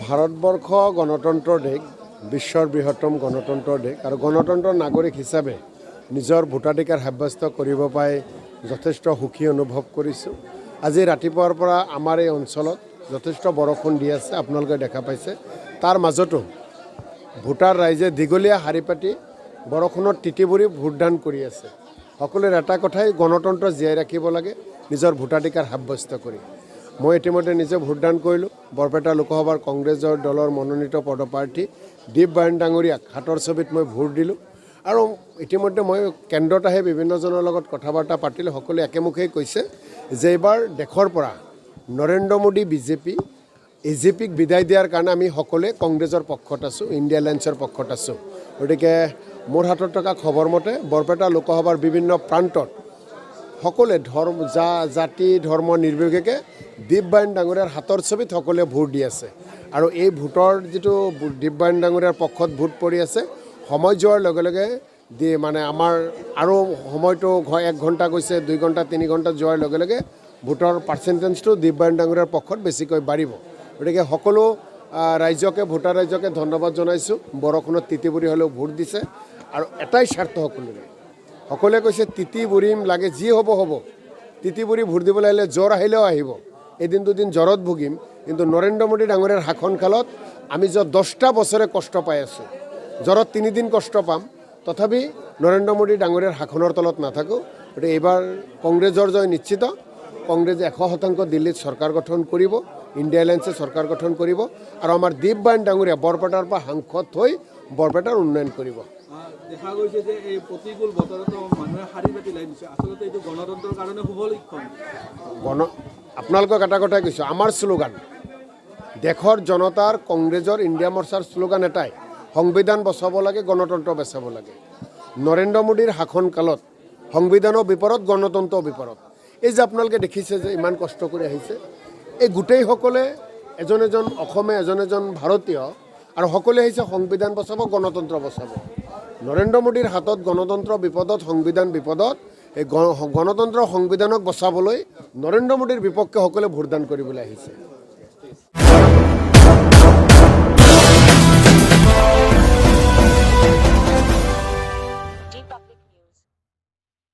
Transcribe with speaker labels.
Speaker 1: ভাৰতবৰ্ষ গণতন্ত্ৰৰ দেশ, বিশ্বৰ বৃহত্তম গণতন্ত্ৰৰ দেশ আৰু গণতন্ত্ৰৰ নাগৰিক হিচাপে নিজৰ ভোটাধিকাৰ সাব্যস্ত কৰিব পাই যথেষ্ট সুখী অনুভৱ কৰিছোঁ। আজি ৰাতিপুৱাৰ পৰা আমাৰ এই অঞ্চলত যথেষ্ট বৰষুণ দি আছে, আপোনালোকে দেখা পাইছে। তাৰ মাজতো ভোটাৰ ৰাইজে দীঘলীয়া শাৰী পাতি বৰষুণত তিতিবুৰি ভোটদান কৰি আছে। সকলোৰে এটা কথাই, গণতন্ত্ৰ জীয়াই ৰাখিব লাগে নিজৰ ভোটাধিকাৰ সাব্যস্ত কৰি। মই ইতিমধ্যে নিজে ভোটদান কৰিলোঁ। বৰপেটা লোকসভাৰ কংগ্ৰেছৰ দলৰ মনোনীত পদপ্ৰাৰ্থী দীপ বায়ন ডাঙৰীয়াক হাতৰ ছবিত মই ভোট দিলোঁ। আৰু ইতিমধ্যে মই কেন্দ্ৰত আহি বিভিন্নজনৰ লগত কথা বাৰ্তা পাতিলোঁ। সকলোৱে একেমুখেই কৈছে যে এইবাৰ দেশৰ পৰা নৰেন্দ্ৰ মোদী এজেপিক বিদায় দিয়াৰ কাৰণে আমি সকলোৱে কংগ্ৰেছৰ পক্ষত আছোঁ, ইণ্ডিয়া এলায়েন্সৰ পক্ষত আছোঁ। গতিকে মোৰ হাতত থকা খবৰ মতে বৰপেটা লোকসভাৰ বিভিন্ন প্ৰান্তত সকলোৱে জাতি ধৰ্ম নিৰ্বিশেষে দীপ বায়ন ডাঙৰীয়াৰ হাতৰ ছবিত সকলোৱে ভোট দি আছে। আৰু এই ভোটৰ যিটো দীপ বায়ন ডাঙৰীয়াৰ পক্ষত ভোট পৰি আছে, সময় যোৱাৰ লগে লগে মানে আমাৰ আৰু সময়টো 1 ঘণ্টা গৈছে, 2 ঘণ্টা 3 ঘণ্টা যোৱাৰ লগে লগে ভোটৰ পাৰ্চেণ্টেজটো দীপ বায়ন ডাঙৰীয়াৰ পক্ষত বেছিকৈ বাঢ়িব। গতিকে সকলো ৰাইজকে, ভোটাৰ ৰাইজকে ধন্যবাদ জনাইছোঁ। বৰষুণত তিতিবুৰি হ'লেও ভোট দিছে। আৰু এটাই স্বাৰ্থ সকলোৱে কৈছে তিতিবুৰিম লাগে, যি হ'ব হ'ব, তিতিবুৰি ভোট দিবলৈ আহিলে জ্বৰ আহিলেও আহিব, এদিন দুদিন জ্বৰত ভুগিম, কিন্তু নৰেন্দ্ৰ মোদী ডাঙৰীয়াৰ শাসনকালত আমি 10টা বছৰে কষ্ট পাই আছোঁ, জ্বৰত 3 দিন কষ্ট পাম, তথাপি নৰেন্দ্ৰ মোদী ডাঙৰীয়াৰ শাসনৰ তলত নাথাকোঁ। গতিকে এইবাৰ কংগ্ৰেছৰ জয় নিশ্চিত। কংগ্ৰেছে 100% দিল্লীত চৰকাৰ গঠন কৰিব, ইণ্ডিয়া এলায়েন্সে চৰকাৰ গঠন কৰিব আৰু আমাৰ দীপ বায়ন ডাঙৰীয়া বৰপেটাৰ পৰা সাংসদ হৈ বৰপেটাৰ উন্নয়ন কৰিব।
Speaker 2: দেখা গৈছে যে এই প্ৰতিকূল বতৰতো মানুহে শাৰী পাতি লাই দিছে, আচলতে এইটো গণতন্ত্ৰৰ কাৰণে শুভ লক্ষণ।
Speaker 1: আপোনালোকক এটা কথাই কৈছোঁ, আমাৰ শ্লোগান, দেশৰ জনতাৰ কংগ্ৰেছৰ ইণ্ডিয়া মৰ্চাৰ শ্লোগান এটাই, সংবিধান বচাব লাগে, গণতন্ত্ৰ বচাব লাগে। নৰেন্দ্ৰ মোদীৰ শাসনকালত সংবিধানৰ বিপৰত, গণতন্ত্ৰৰ বিপৰত। এই যে আপোনালোকে দেখিছে যে ইমান কষ্ট কৰি আহিছে, এই গোটেইসকলে এজন এজন অসমীয়া, এজন ভাৰতীয়, আৰু সকলোৱে আহিছে সংবিধান বচাব, গণতন্ত্ৰ বচাব। নৰেন্দ্ৰ মোদীৰ হাতত গণতন্ত্ৰ বিপদত, সংবিধান বিপদত। এই গণতন্ত্ৰ সংবিধানক বচাবলৈ নৰেন্দ্ৰ মোদীৰ বিপক্ষে সকলোৱে ভোটদান কৰিবলৈ আহিছে।